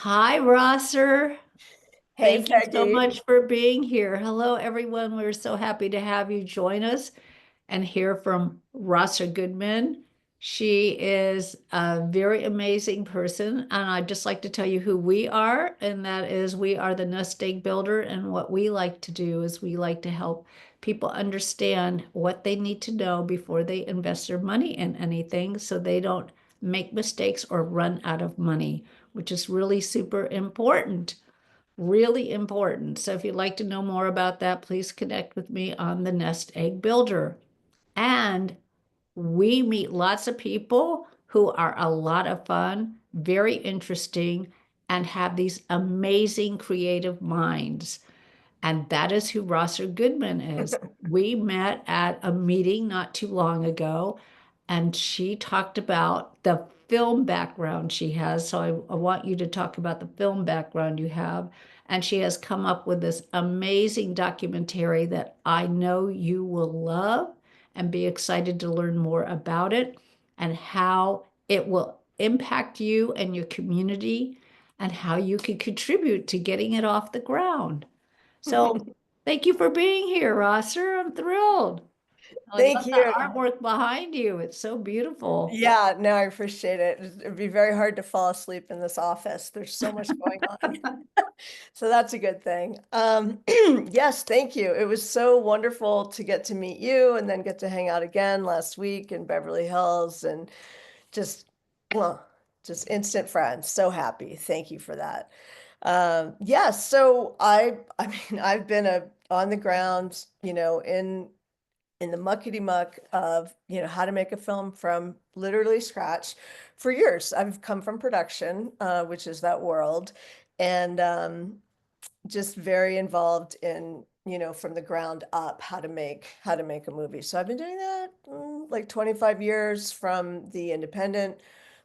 Hi, Rosser. Hey, Thank you so Peggy. much for being here. Hello, everyone. We're so happy to have you join us and hear from Rosser Goodman. She is a very amazing person, and I'd just like to tell you who we are, and that is we are the Nest Egg Builder. And what we like to do is we like to help people understand what they need to know before they invest their money in anything so they don't make mistakes or run out of money, which is really super important. Really important. So if you'd like to know more about that, please connect with me on the Nest Egg Builder. And we meet lots of people who are a lot of fun, very interesting, and have these amazing creative minds. And that is who Rosser Goodman is. We met at a meeting not too long ago, and she talked about the film background she has. So I want you to talk about the film background you have. And she has come up with this amazing documentary that I know you will love and be excited to learn more about it and how it will impact you and your community and how you can contribute to getting it off the ground. So thank you for being here, Rosser. I'm thrilled. I Thank love the you. artwork behind you. It's so beautiful. Yeah, no, I appreciate it. It'd be very hard to fall asleep in this office. There's so much going on. So that's a good thing. Yes, thank you. It was so wonderful to get to meet you and then get to hang out again last week in Beverly Hills and just, well, just instant friends. So happy. Thank you for that. Yeah, so I mean, I've been on the ground, in the muckety muck of, how to make a film from literally scratch for years. I've come from production, which is that world, and just very involved in, from the ground up, how to make a movie. So I've been doing that like 25 years from the independent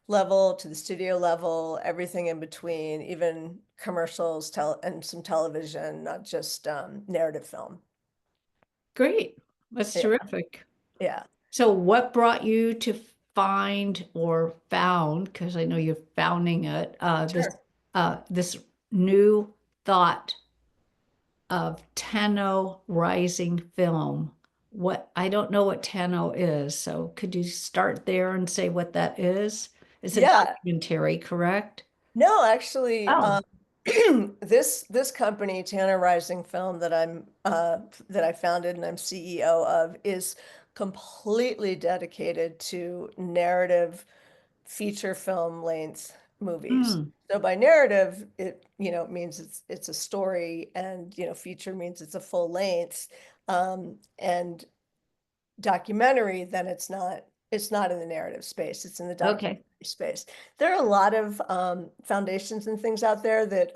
level to the studio level, everything in between, even commercials, and some television, not just narrative film. Great. That's Yeah, terrific. yeah, So what brought you to find or found, because I know you're founding it, sure. this new thought of Rising Film? What I don't know what Tano is, so could you start there and say what that is? It's a Yeah, documentary, correct? no, actually, Oh. this company, TANŌ Rising Film, that I founded and I'm CEO of, is completely dedicated to narrative feature film length movies. Mm. So by narrative, it means it's a story, and feature means it's a full length. And documentary, then it's not in the narrative space, it's in the documentary Okay. space. There are a lot of foundations and things out there that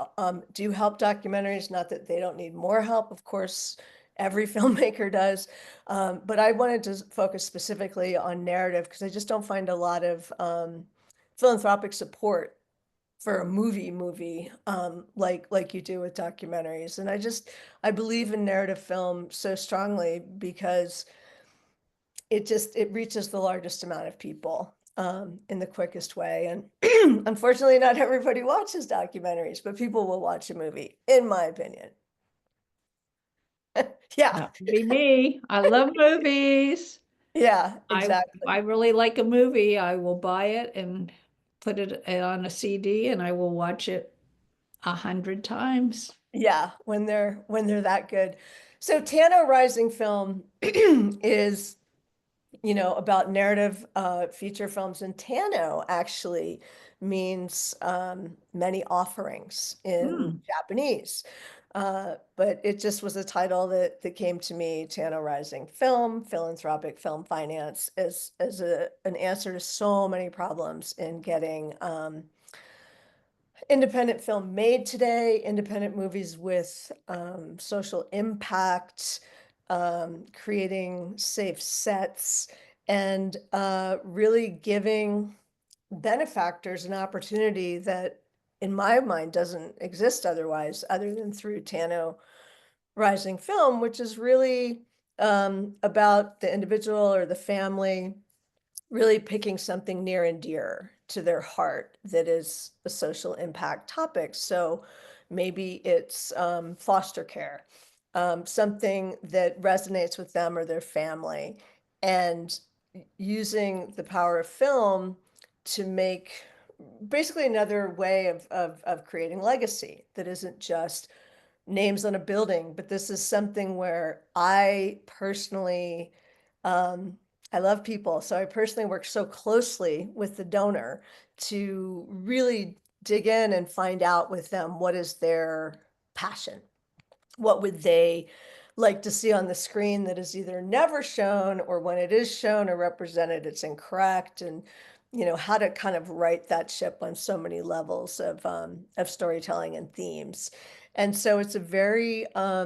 do help documentaries, not that they don't need more help, of course, every filmmaker does. But I wanted to focus specifically on narrative because I just don't find a lot of philanthropic support for a movie, like you do with documentaries. And I believe in narrative film so strongly because it reaches the largest amount of people in the quickest way. And unfortunately, not everybody watches documentaries, but people will watch a movie, in my opinion. Yeah, That would be me. I love movies. yeah, If I exactly. really like a movie, I will buy it and put it on a CD and I will watch it 100 times. Yeah, when they're that good. So Tano Rising Film is, about narrative feature films, and Tano actually means many offerings in Hmm. Japanese. But it just was a title that came to me, Tano Rising Film, philanthropic film finance, as an answer to so many problems in getting independent film made today, independent movies with social impact, creating safe sets, and really giving benefactors an opportunity that, in my mind, doesn't exist otherwise, other than through Tano Rising Film, which is really about the individual or the family really picking something near and dear to their heart that is a social impact topic. So maybe it's foster care, something that resonates with them or their family, and using the power of film to make basically another way of creating legacy that isn't just names on a building, but this is something where I personally, I love people. So I personally work so closely with the donor to really dig in and find out with them what is their passion. What would they like to see on the screen that is either never shown, or when it is shown or represented, it's incorrect, and how to kind of right that ship on so many levels of storytelling and themes. And so it's a very I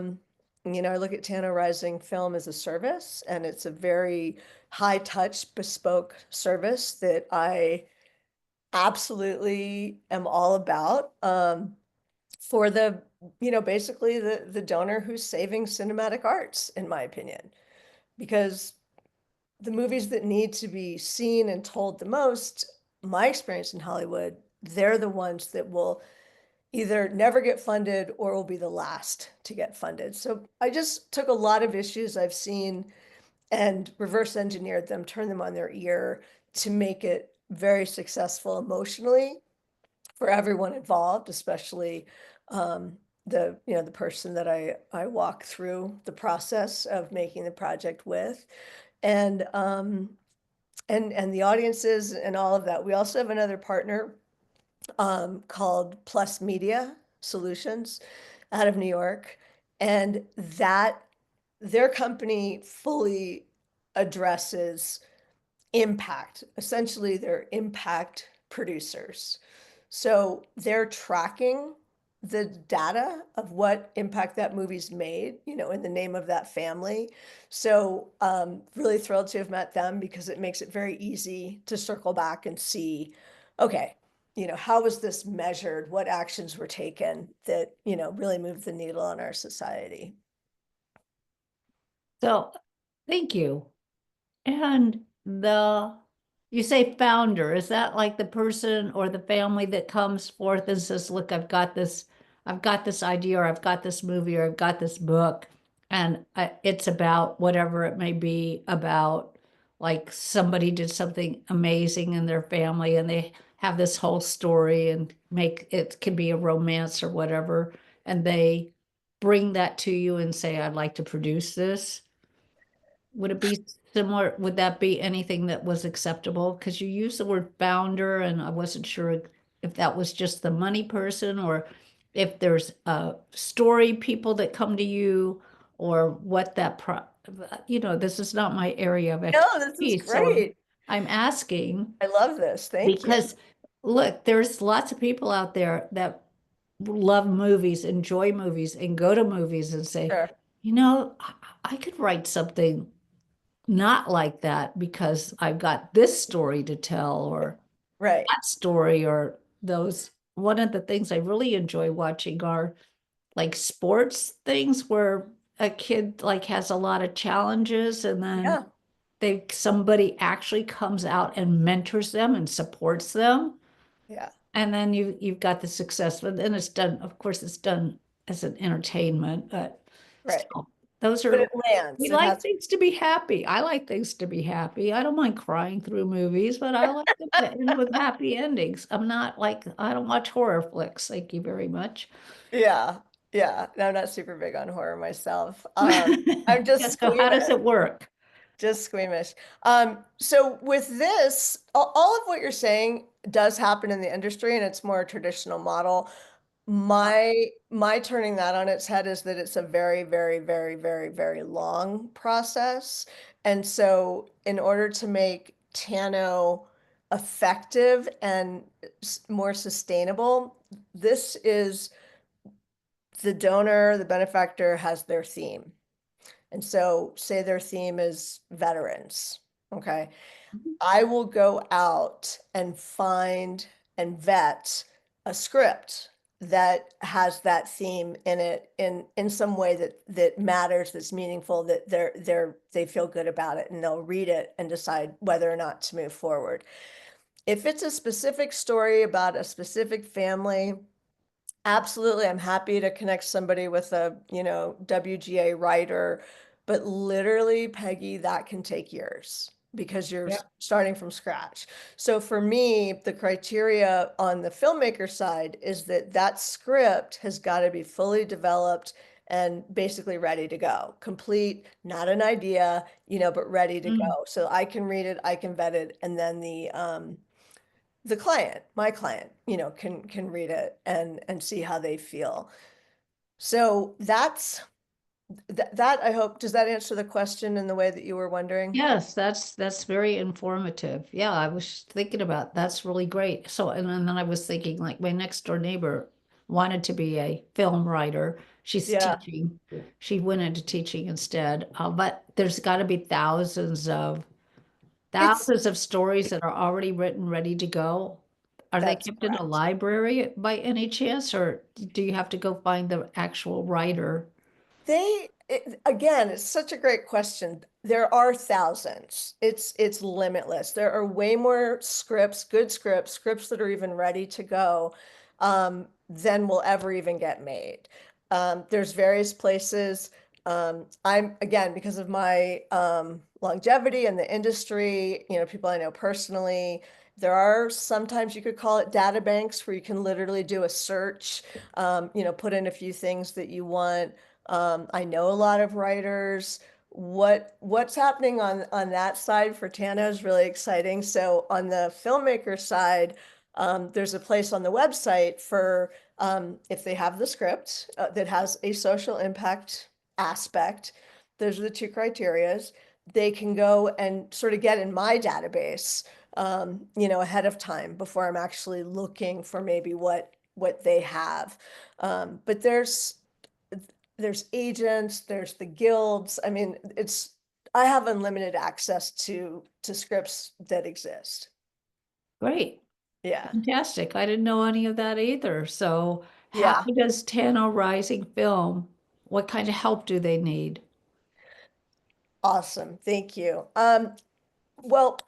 look at TANŌ Rising Film as a service, and it's a very high touch, bespoke service that I absolutely am all about. For the, basically the donor who's saving cinematic arts, in my opinion, because the movies that need to be seen and told the most, my experience in Hollywood, they're the ones that will either never get funded or will be the last to get funded. So I just took a lot of issues I've seen and reverse engineered them, turned them on their ear to make it very successful emotionally for everyone involved, especially the person that I walk through the process of making the project with, and and the audiences and all of that. We also have another partner called Plus Media Solutions out of New York, and that their company fully addresses impact. Essentially, they're impact producers. So they're tracking the data of what impact that movie's made, in the name of that family. So really thrilled to have met them, because it makes it very easy to circle back and see, okay, how was this measured? What actions were taken that, really moved the needle on our society? So thank you. And you say founder, is that like the person or the family that comes forth and says, look, I've got this idea, or I've got this movie, or I've got this book, and it's about whatever it may be about, like somebody did something amazing in their family and they have this whole story, and make it can be a romance or whatever, and they bring that to you and say, I'd like to produce this. Would it be similar? Would that be anything that was acceptable? Because you used the word founder, and I wasn't sure if that was just the money person, or if there's story people that come to you, or what this is not my area of No, this is expertise. So great. I'm asking I love this. Thank you. because, look, there's lots of people out there that love movies, enjoy movies, and go to movies and say, Sure. I could write something not like that because I've got this story to tell, or Right. that story, or those. One of the things I really enjoy watching are like sports things where a kid like has a lot of challenges, and then Yeah. somebody actually comes out and mentors them and supports them. Yeah. And then you've got the success, but then it's done, of course, it's done as an entertainment, but Right. still, those But are, it lands. we It like has. things to be happy. I like things to be happy. I don't mind crying through movies, but I like them to end with happy endings. I don't watch horror flicks. Thank you very much. Yeah. Yeah. I'm not super big on horror myself. I'm just Yeah, so how does squeamish. it work? Just squeamish. So with this, all of what you're saying does happen in the industry, and it's more a traditional model. My turning that on its head is that it's a very, very, very, very, very long process. And so in order to make Tano effective and more sustainable, this is the donor, the benefactor has their theme. And so say their theme is veterans. Okay. I will go out and find and vet a script that has that theme in it in some way that matters, that's meaningful, that they feel good about it, and they'll read it and decide whether or not to move forward. If it's a specific story about a specific family, absolutely, I'm happy to connect somebody with a, WGA writer, but literally, Peggy, that can take years because you're Yeah. starting from scratch. So for me, the criteria on the filmmaker side is that that script has got to be fully developed and basically ready to go, complete, not an idea, but ready to Mm. go. So I can read it, I can vet it, and then the client, my client, can read it and see how they feel. So that I hope, does that answer the question in the way that you were wondering? Yes, that's very informative. Yeah, I was thinking about that's really great. So, and then I was thinking like my next door neighbor wanted to be a film writer. She's Yeah. teaching. She went into teaching instead. But there's got to be It's thousands of stories that are already written, ready to go. Are they That's kept in a correct. library by any chance, or do you have to go find the actual writer? Again, it's such a great question. There are thousands. It's limitless. There are way more scripts, good scripts, scripts that are even ready to go, than will ever even get made. There's various places. I'm again, because of my longevity in the industry, people I know personally, there are sometimes you could call it data banks where you can literally do a search, put in a few things that you want. I know a lot of writers. What's happening on that side for Tana is really exciting. So on the filmmaker side, there's a place on the website for if they have the script that has a social impact aspect. Those are the two criterias. They can go and sort of get in my database, ahead of time before I'm actually looking for maybe what they have. But there's agents, there's the guilds. I mean, I have unlimited access to scripts that exist. Great. Yeah. Fantastic. I didn't know any of that either. So how Yeah. does TANŌ Rising Film, what kind of help do they need? Awesome. Thank you. Well,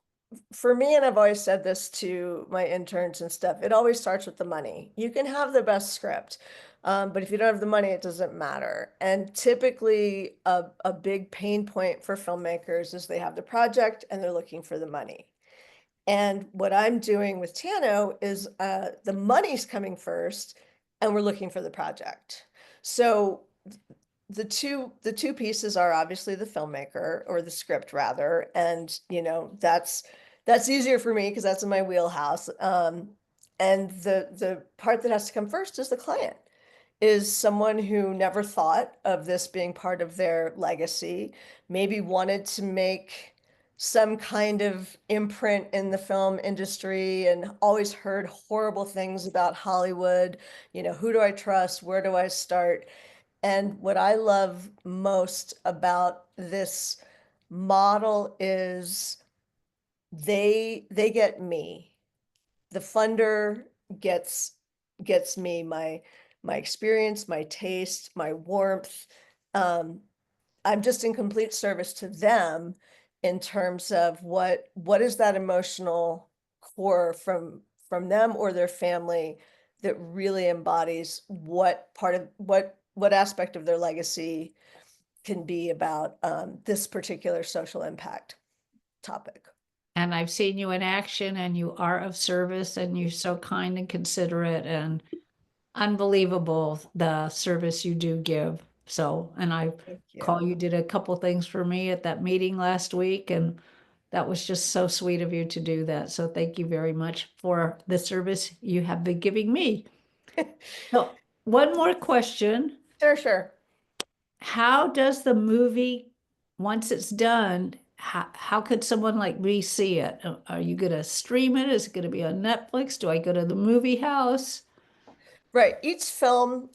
for me, and I've always said this to my interns and stuff, it always starts with the money. You can have the best script, but if you don't have the money, it doesn't matter. And typically, a big pain point for filmmakers is they have the project and they're looking for the money. And what I'm doing with Tano is the money's coming first, and we're looking for the project. So the two pieces are obviously the filmmaker or the script rather, and that's easier for me because that's in my wheelhouse. And the part that has to come first is the client, is someone who never thought of this being part of their legacy, maybe wanted to make some kind of imprint in the film industry and always heard horrible things about Hollywood. Who do I trust? Where do I start? And what I love most about this model is they get me. The funder gets gets me my experience, my taste, my warmth. Um, I'm just in complete service to them in terms of what is that emotional core from them or their family that really embodies what part of what aspect of their legacy can be about this particular social impact topic. And I've seen you in action and you are of service and you're so kind and considerate and unbelievable the service you do give. So, and I Thank call you. you did a couple things for me at that meeting last week, and that was just so sweet of you to do that. So thank you very much for the service you have been giving me. So, one more question. Sure, sure. How does the movie, once it's done, how could someone like me see it? Are you going to stream it? Is it going to be on Netflix? Do I go to the movie house? Right. Each film,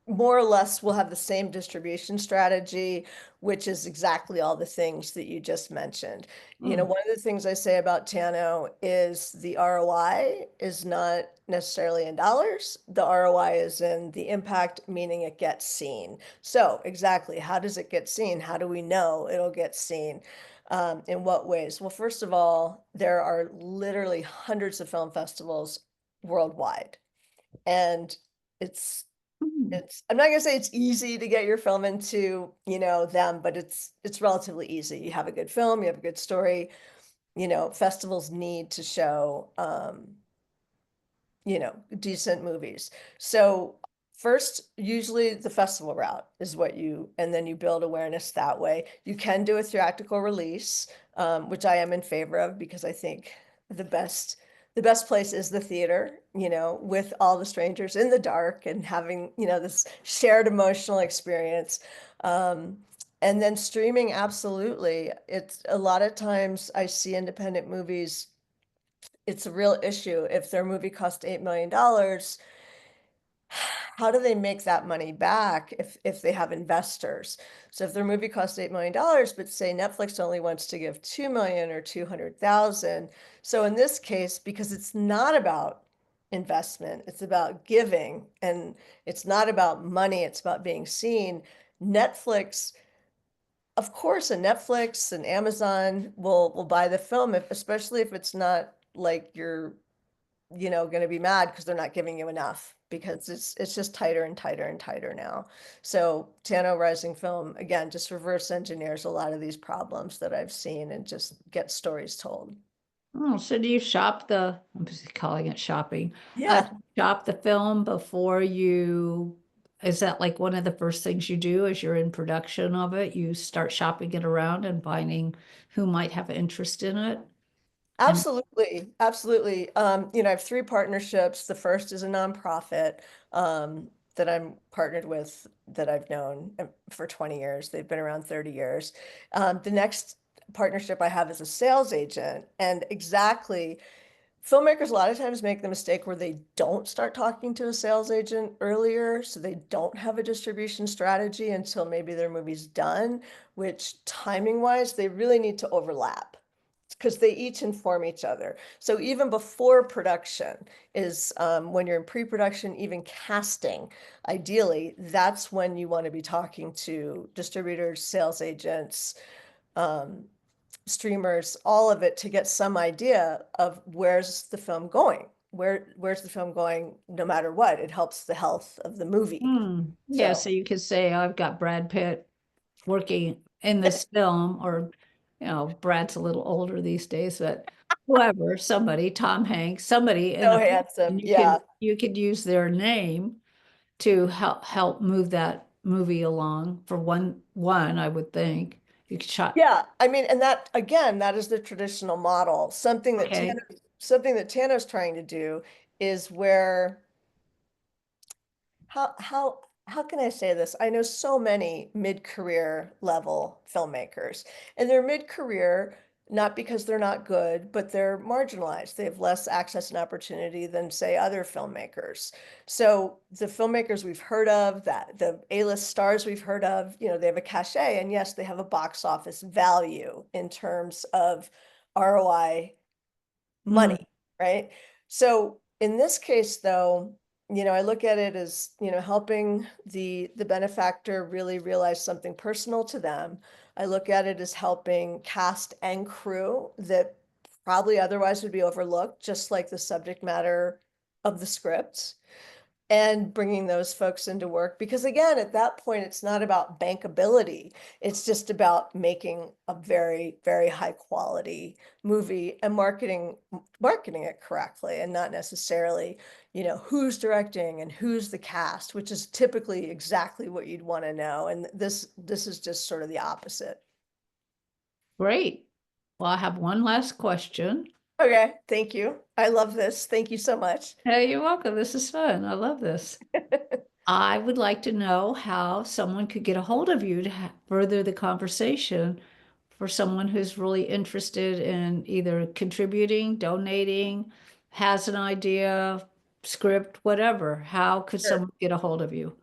more or less will have the same distribution strategy, which is exactly all the things that you just mentioned. Hmm. One of the things I say about Tano is the ROI is not necessarily in dollars. The ROI is in the impact, meaning it gets seen. So exactly, how does it get seen? How do we know it'll get seen? In what ways? Well, first of all, there are literally hundreds of film festivals worldwide. And it's Hmm. I'm not gonna say it's easy to get your film into, them, but it's relatively easy. You have a good film, you have a good story, festivals need to show decent movies. So first, usually the festival route is and then you build awareness that way. You can do a theatrical release, which I am in favor of because I think the best the best place is the theater, with all the strangers in the dark and having, this shared emotional experience. Um, and then streaming, absolutely. It's a lot of times I see independent movies, it's a real issue. If their movie cost $8 million, how do they make that money back if they have investors? So if their movie costs $8 million, but say Netflix only wants to give 2 million or 200,000. So in this case, because it's not about investment, it's about giving, and it's not about money, it's about being seen. Netflix, of course, and Netflix and Amazon will buy the film, especially if it's not like you're going to be mad because they're not giving you enough, because it's just tighter and tighter and tighter now. So TANŌ Rising Film, again, just reverse engineers a lot of these problems that I've seen and just get stories told. Oh, so do you shop I'm just calling it shopping, Yeah, shop the film before is that like one of the first things you do as you're in production of it? You start shopping it around and finding who might have interest in it? And absolutely. Absolutely. I have three partnerships. The first is a nonprofit, that I'm partnered with, that I've known for 20 years. They've been around 30 years. The next partnership I have is a sales agent. And exactly, filmmakers a lot of times make the mistake where they don't start talking to a sales agent earlier, so they don't have a distribution strategy until maybe their movie's done, which timing wise, they really need to overlap because they each inform each other. So even before production is, when you're in pre-production, even casting, ideally, that's when you want to be talking to distributors, sales agents, um, streamers, all of it, to get some idea of where's the film going. Where's the film going, no matter what, it helps the health of the movie. yeah, So so you could say, I've got Brad Pitt working in this film, or, Brad's a little older these days, but whoever, somebody, Tom Hanks, somebody in so a, handsome. and Yeah. you could use their name to help move that movie along for one, I would think. You could shot, Yeah, I mean, and that again, that is the traditional model. okay. Something that TANO's trying to do is where, how can I say this? I know so many mid-career level filmmakers, and they're mid-career not because they're not good, but they're marginalized. They have less access and opportunity than, say, other filmmakers. So the filmmakers we've heard of, that the A-list stars we've heard of, they have a cachet, and yes, they have a box office value in terms of ROI Mm, money, right? So in this case, though, I look at it as, helping the benefactor really realize something personal to them. I look at it as helping cast and crew that probably otherwise would be overlooked, just like the subject matter of the script, and bringing those folks into work. Because again, at that point, it's not about bankability. It's just about making a very, very high quality movie and marketing it correctly, and not necessarily, who's directing and who's the cast, which is typically exactly what you'd want to know. And this is just sort of the opposite. great. Well, I have one last question. Okay, thank you. I love this. Thank you so much. Hey, you're welcome. This is fun. I love this. I would like to know how someone could get a hold of you to further the conversation, for someone who's really interested in either contributing, donating, has an idea, script, whatever. How could Sure. someone get a hold of you?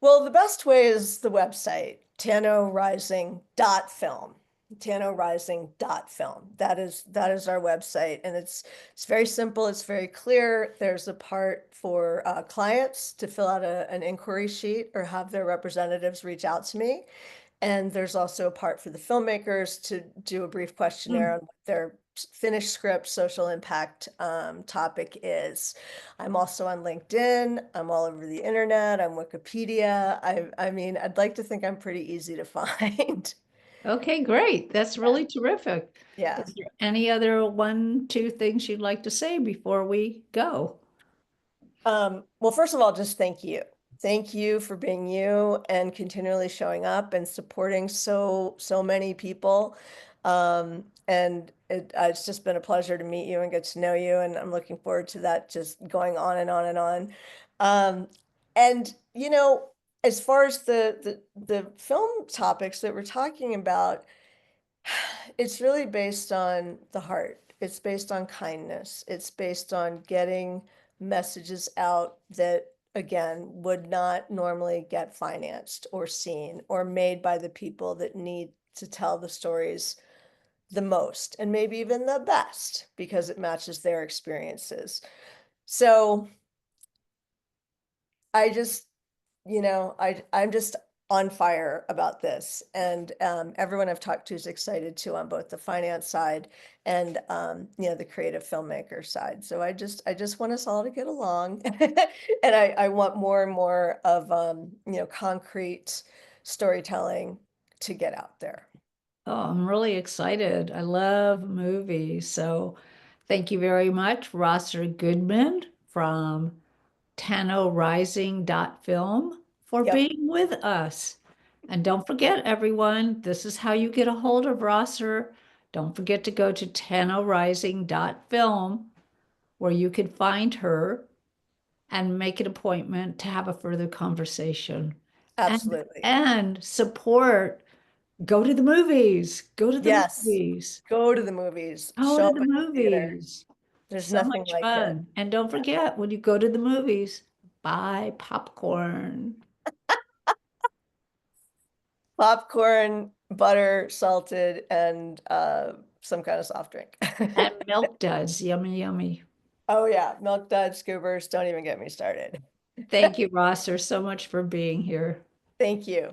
Well, the best way is the website, tanorising.film. Tanorising.film. That is our website, and it's very simple. It's very clear. There's a part for clients to fill out an inquiry sheet or have their representatives reach out to me. And there's also a part for the filmmakers to do a brief questionnaire Mm. on what their finished script social impact topic is. I'm also on LinkedIn. I'm all over the internet. I'm Wikipedia. I mean, I'd like to think I'm pretty easy to find. Okay, great. That's really terrific. Yeah. Is there any other one, two things you'd like to say before we go? Well, first of all, just thank you. Thank you for being you and continually showing up and supporting so many people. And it's just been a pleasure to meet you and get to know you. And I'm looking forward to that just going on and on and on. Um, and as far as the film topics that we're talking about, it's really based on the heart. It's based on kindness. It's based on getting messages out that, again, would not normally get financed or seen or made by the people that need to tell the stories the most and maybe even the best because it matches their experiences. So I just I'm just on fire about this, and everyone I've talked to is excited too on both the finance side and the creative filmmaker side. So I just want us all to get along, and I want more and more of concrete storytelling to get out there. Oh, I'm really excited. I love movies. So thank you very much, Rosser Goodman from TANŌ for Yep, being with us. And don't forget, everyone, this is how you get a hold of Rosser. Don't forget to go to TANORising.film where you can find her and make an appointment to have a further conversation. And absolutely. and support, go to the movies. Go to the Yes, movies. go to the movies, Go show to up the at the theater. movies. There's So nothing much like it. fun. And don't forget, when you go to the movies, buy popcorn Popcorn, butter, salted, and some kind of soft drink. and milk duds. Yummy, yummy. Oh yeah, Milk Duds, Scoobers, don't even get me started. Thank you, Rosser, so much for being here. Thank you.